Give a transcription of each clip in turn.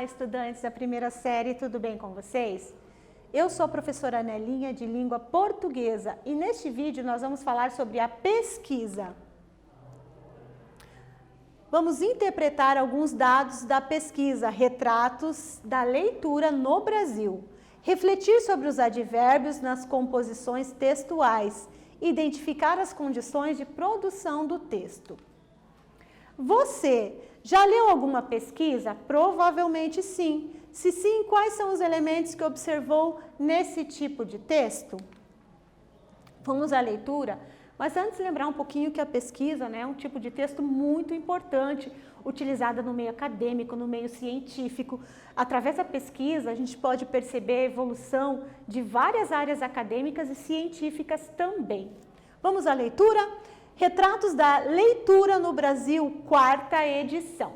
estudantes da primeira série, tudo bem com vocês? Eu sou a professora Anelinha de Língua Portuguesa e neste vídeo nós vamos falar sobre a pesquisa. Vamos interpretar alguns dados da pesquisa Retratos da Leitura no Brasil, refletir sobre os advérbios nas composições textuais, identificar as condições de produção do texto. Você já leu alguma pesquisa? Provavelmente sim. Se sim, quais são os elementos que observou nesse tipo de texto? Vamos à leitura, mas antes lembrar um pouquinho que a pesquisa, é um tipo de texto muito importante, utilizada no meio acadêmico, no meio científico. Através da pesquisa, a gente pode perceber a evolução de várias áreas acadêmicas e científicas também. Vamos à leitura? Retratos da Leitura no Brasil, 4ª edição.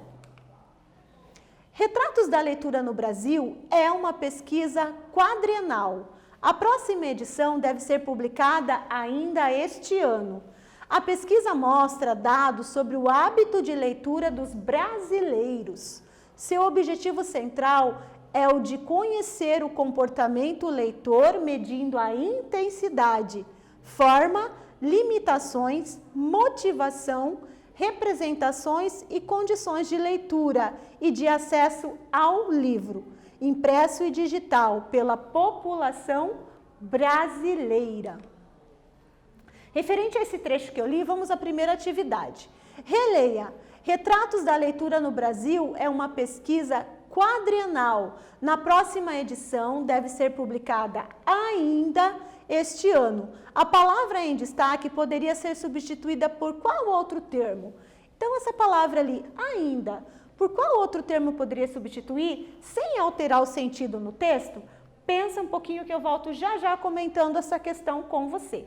Retratos da Leitura no Brasil é uma pesquisa quadrienal. A próxima edição deve ser publicada ainda este ano. A pesquisa mostra dados sobre o hábito de leitura dos brasileiros. Seu objetivo central é o de conhecer o comportamento leitor medindo a intensidade, forma, limitações, motivação, representações e condições de leitura e de acesso ao livro, impresso e digital, pela população brasileira. Referente a esse trecho que eu li, vamos à primeira atividade. Releia. Retratos da Leitura no Brasil é uma pesquisa quadrienal. Na próxima edição deve ser publicada ainda este ano. A palavra em destaque poderia ser substituída por qual outro termo? Então, essa palavra ali, ainda, por qual outro termo poderia substituir sem alterar o sentido no texto? Pensa um pouquinho que eu volto já já comentando essa questão com você.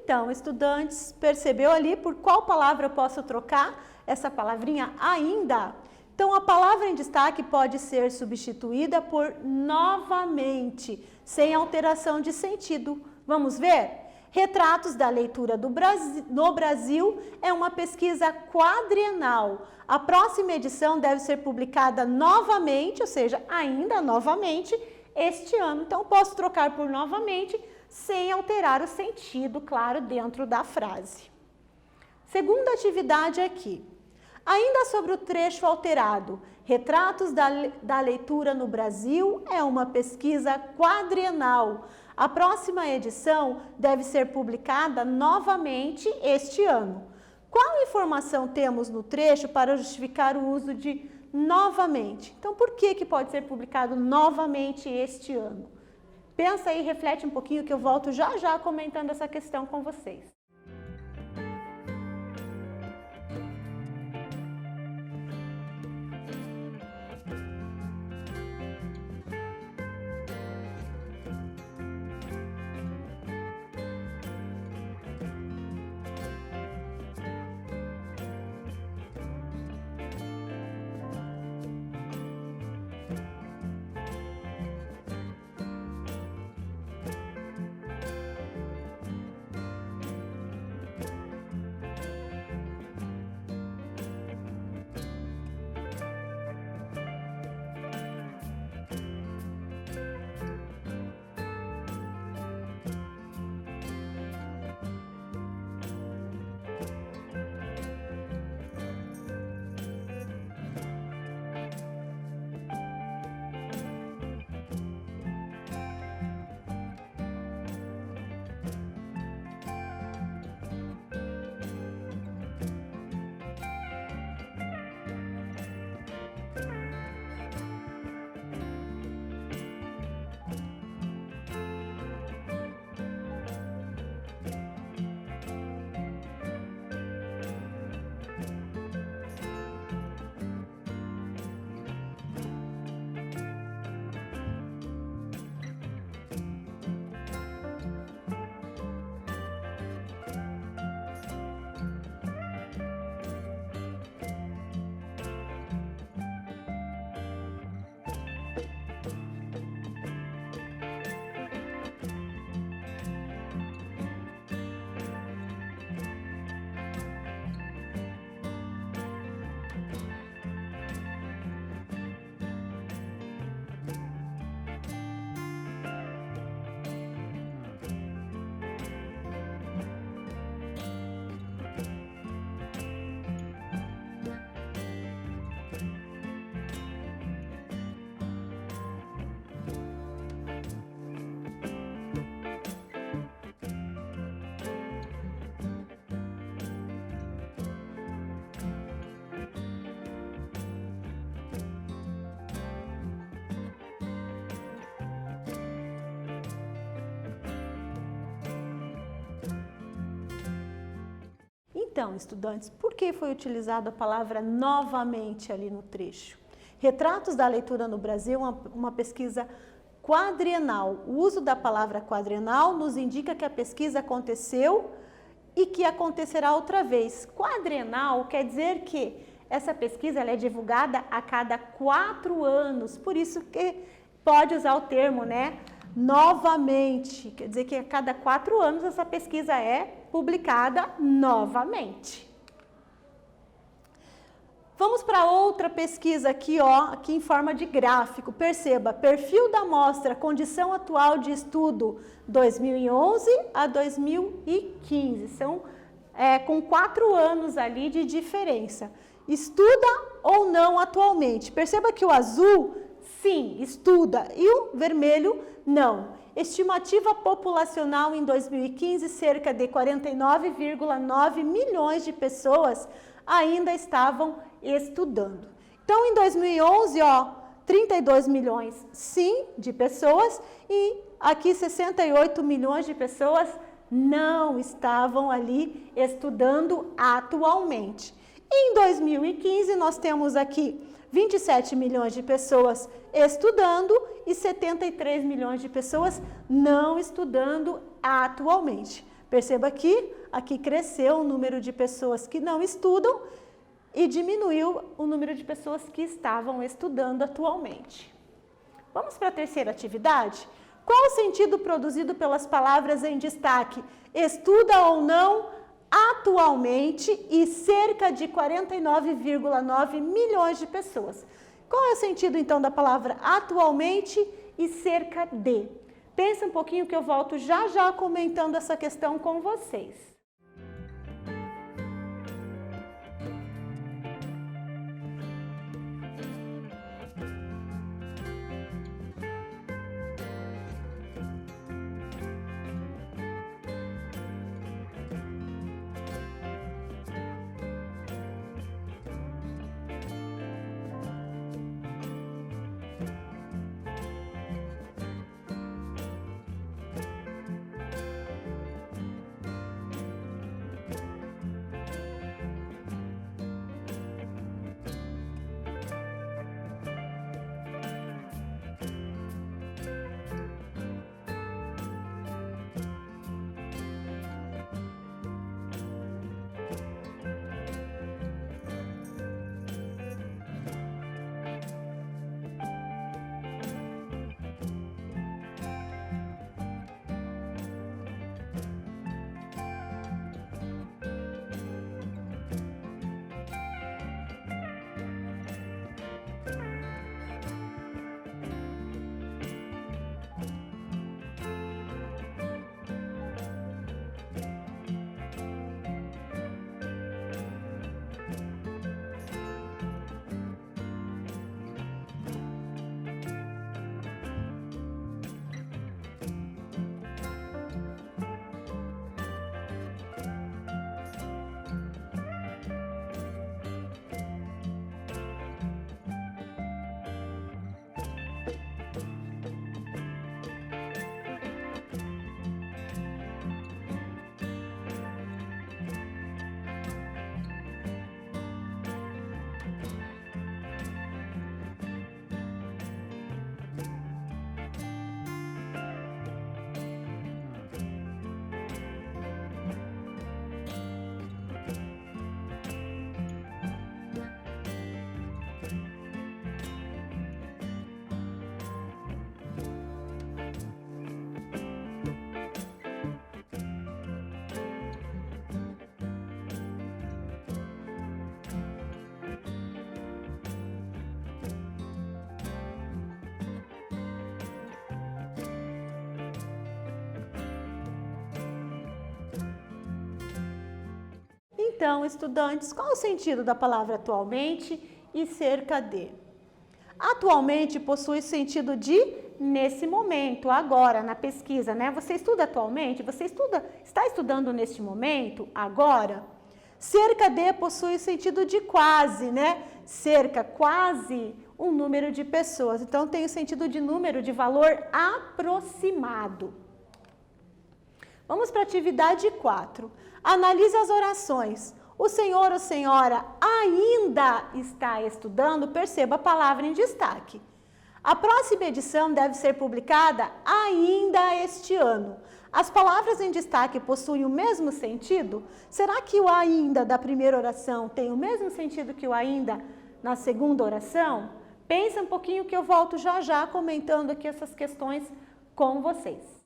Então, estudantes, percebeu ali por qual palavra eu posso trocar essa palavrinha ainda? Então, a palavra em destaque pode ser substituída por novamente, sem alteração de sentido. Vamos ver? Retratos da leitura no Brasil é uma pesquisa quadrienal. A próxima edição deve ser publicada novamente, ou seja, ainda novamente, este ano. Então, posso trocar por novamente, sem alterar o sentido, claro, dentro da frase. Segunda atividade aqui. Ainda sobre o trecho alterado, Retratos da leitura no Brasil é uma pesquisa quadrienal. A próxima edição deve ser publicada novamente este ano. Qual informação temos no trecho para justificar o uso de novamente? Então, por que pode ser publicado novamente este ano? Pensa aí, reflete um pouquinho que eu volto já já comentando essa questão com vocês. Então, estudantes, por que foi utilizada a palavra novamente ali no trecho? Retratos da leitura no Brasil é uma pesquisa quadrienal. O uso da palavra quadrienal nos indica que a pesquisa aconteceu e que acontecerá outra vez. Quadrienal quer dizer que essa pesquisa ela é divulgada a cada 4 anos, por isso que pode usar o termo, né? Novamente, quer dizer que a cada 4 anos essa pesquisa é publicada novamente. Vamos para outra pesquisa aqui, ó, aqui em forma de gráfico. Perceba, perfil da amostra, condição atual de estudo 2011 a 2015. São com 4 anos ali de diferença. Estuda ou não atualmente? Perceba que o azul, sim, estuda, e o vermelho, não. Estimativa populacional em 2015, cerca de 49,9 milhões de pessoas ainda estavam estudando. Então, em 2011, ó, 32 milhões, sim, de pessoas, e aqui 68 milhões de pessoas não estavam ali estudando atualmente. Em 2015, nós temos aqui 27 milhões de pessoas estudando e 73 milhões de pessoas não estudando atualmente. Perceba que aqui cresceu o número de pessoas que não estudam e diminuiu o número de pessoas que estavam estudando atualmente. Vamos para a terceira atividade? Qual o sentido produzido pelas palavras em destaque? Estuda ou não, atualmente e cerca de 49,9 milhões de pessoas. Qual é o sentido, então, da palavra atualmente e cerca de? Pensa um pouquinho que eu volto já já comentando essa questão com vocês. Então, estudantes, qual o sentido da palavra atualmente e cerca de? Atualmente possui sentido de nesse momento, agora, na pesquisa, né? Você estuda atualmente? Você está estudando neste momento, agora? Cerca de possui sentido de quase, né? Cerca, quase um número de pessoas. Então, tem o sentido de número, de valor aproximado. Vamos para a atividade 4. Analise as orações. O senhor ou senhora ainda está estudando? Perceba a palavra em destaque. A próxima edição deve ser publicada ainda este ano. As palavras em destaque possuem o mesmo sentido? Será que o ainda da primeira oração tem o mesmo sentido que o ainda na segunda oração? Pensa um pouquinho que eu volto já já comentando aqui essas questões com vocês.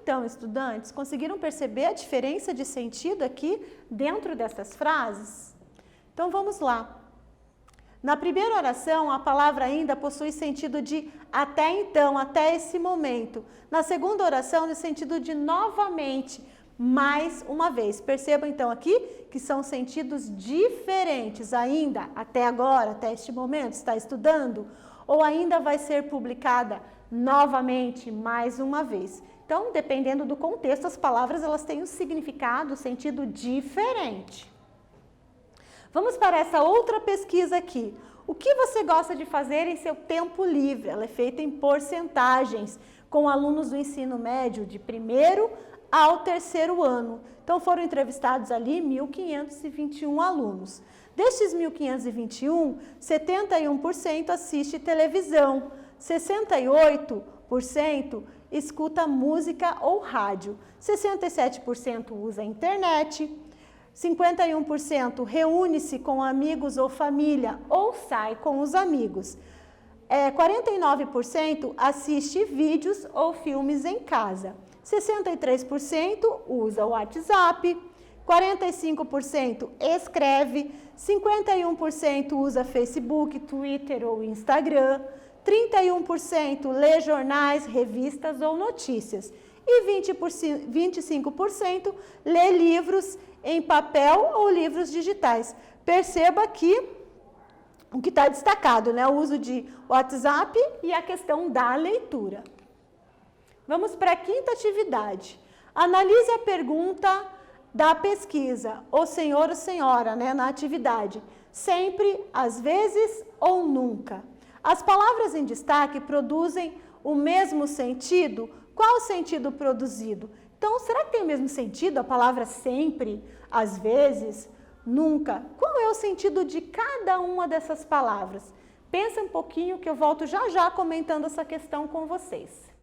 Então, estudantes, conseguiram perceber a diferença de sentido aqui dentro dessas frases? Então, vamos lá. Na primeira oração, a palavra ainda possui sentido de até então, até esse momento. Na segunda oração, no sentido de novamente, mais uma vez. Percebam então aqui que são sentidos diferentes. Ainda, até agora, até este momento, está estudando? Ou ainda vai ser publicada novamente, mais uma vez. Então, dependendo do contexto, as palavras elas têm um significado, um sentido diferente. Vamos para essa outra pesquisa aqui. O que você gosta de fazer em seu tempo livre? Ela é feita em porcentagens, com alunos do ensino médio de primeiro ao terceiro ano. Então, foram entrevistados ali 1.521 alunos. Destes 1.521, 71% assiste televisão, 68% escuta música ou rádio, 67% usa a internet, 51% reúne-se com amigos ou família ou sai com os amigos. 49% assiste vídeos ou filmes em casa. 63% usa o WhatsApp, 45% escreve, 51% usa Facebook, Twitter ou Instagram, 31% lê jornais, revistas ou notícias e 25% lê livros em papel ou livros digitais. Perceba que o que está destacado, né? O uso de WhatsApp e a questão da leitura. Vamos para a quinta atividade. Analise a pergunta da pesquisa, o senhor ou senhora, né, na atividade. Sempre, às vezes ou nunca. As palavras em destaque produzem o mesmo sentido? Qual o sentido produzido? Então, será que tem o mesmo sentido a palavra sempre, às vezes, nunca? Qual é o sentido de cada uma dessas palavras? Pensa um pouquinho que eu volto já já comentando essa questão com vocês.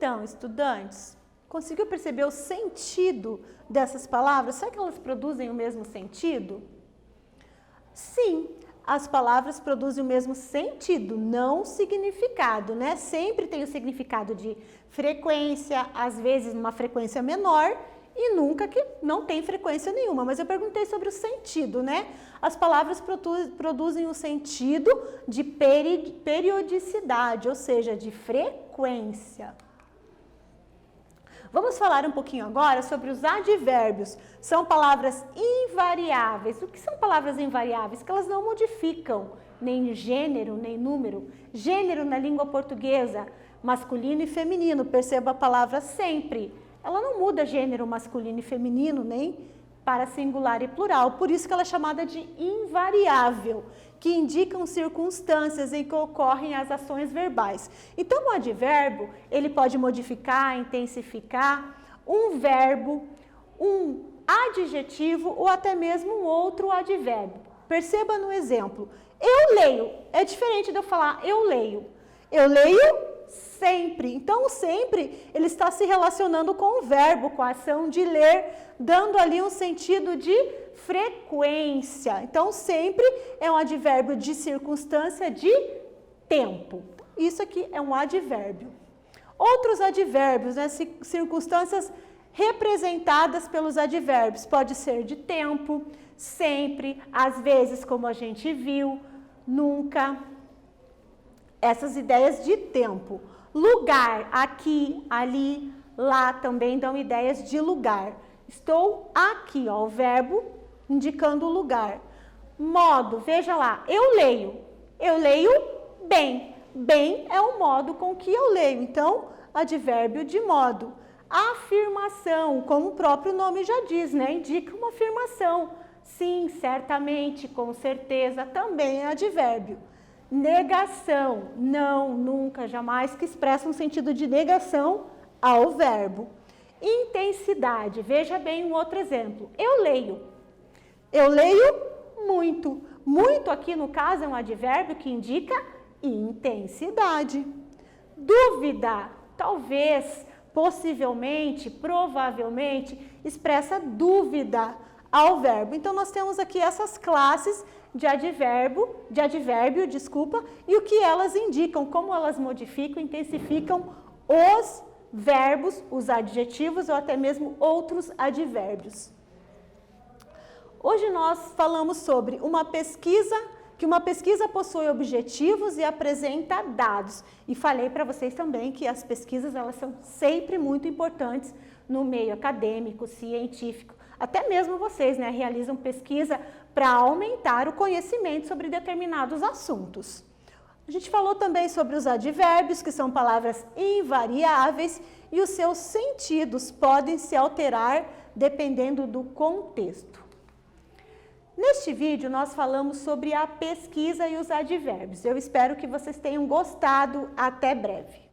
Então, estudantes, conseguiu perceber o sentido dessas palavras? Será que elas produzem o mesmo sentido? Sim, as palavras produzem o mesmo sentido, não significado, né? Sempre tem o significado de frequência, às vezes uma frequência menor e nunca que não tem frequência nenhuma. Mas eu perguntei sobre o sentido, né? As palavras produzem o sentido de periodicidade, ou seja, de frequência. Vamos falar um pouquinho agora sobre os advérbios. São palavras invariáveis. O que são palavras invariáveis? Que elas não modificam nem gênero, nem número. Gênero na língua portuguesa, masculino e feminino. Perceba a palavra sempre. Ela não muda gênero masculino e feminino, nem para singular e plural. Por isso que ela é chamada de invariável, que indicam circunstâncias em que ocorrem as ações verbais. Então, o advérbio, ele pode modificar, intensificar um verbo, um adjetivo ou até mesmo um outro advérbio. Perceba no exemplo. Eu leio. É diferente de eu falar eu leio. Eu leio sempre. Então, sempre ele está se relacionando com o verbo, com a ação de ler, dando ali um sentido de frequência. Então, sempre é um advérbio de circunstância de tempo. Isso aqui é um advérbio. Outros advérbios, né, circunstâncias representadas pelos advérbios, pode ser de tempo, sempre, às vezes, como a gente viu, nunca. Essas ideias de tempo. Lugar, aqui, ali, lá também dão ideias de lugar. Estou aqui, ó, o verbo indicando o lugar. Modo, veja lá, eu leio bem. Bem é o modo com que eu leio, então, advérbio de modo. Afirmação, como o próprio nome já diz, né? Indica uma afirmação. Sim, certamente, com certeza, também é advérbio. Negação, não, nunca, jamais, que expressa um sentido de negação ao verbo. Intensidade, veja bem um outro exemplo. Eu leio muito. Muito aqui no caso é um advérbio que indica intensidade. Dúvida, talvez, possivelmente, provavelmente, expressa dúvida ao verbo. Então, nós temos aqui essas classes de advérbio, e o que elas indicam, como elas modificam, intensificam os verbos, os adjetivos ou até mesmo outros advérbios. Hoje nós falamos sobre que uma pesquisa possui objetivos e apresenta dados. E falei para vocês também que as pesquisas elas são sempre muito importantes no meio acadêmico, científico. Até mesmo vocês, né, realizam pesquisa para aumentar o conhecimento sobre determinados assuntos. A gente falou também sobre os advérbios, que são palavras invariáveis, e os seus sentidos podem se alterar dependendo do contexto. Neste vídeo, nós falamos sobre a pesquisa e os advérbios. Eu espero que vocês tenham gostado. Até breve.